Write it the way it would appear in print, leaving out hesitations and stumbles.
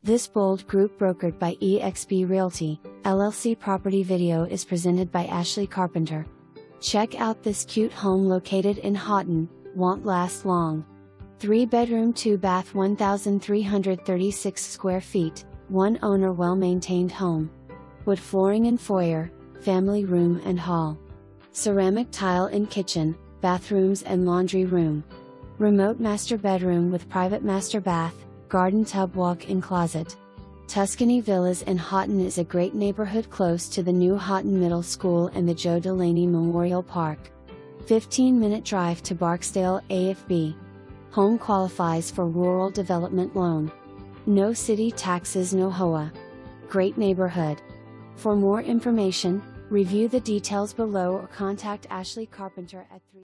This bold group brokered by eXp Realty, LLC property video is presented by Ashley Carpenter. Check out this cute home located in Haughton, won't last long. 3-bedroom 2-bath 1,336 square feet, one owner well-maintained home. Wood flooring and foyer, family room and hall. Ceramic tile in kitchen, bathrooms and laundry room. Remote master bedroom with private master bath, garden tub walk-in closet. Tuscany Villas in Haughton is a great neighborhood close to the new Haughton Middle School and the Joe Delaney Memorial Park. 15-minute drive to Barksdale AFB. Home qualifies for rural development loan. No city taxes, no HOA. Great neighborhood. For more information, review the details below or contact Ashley Carpenter at 3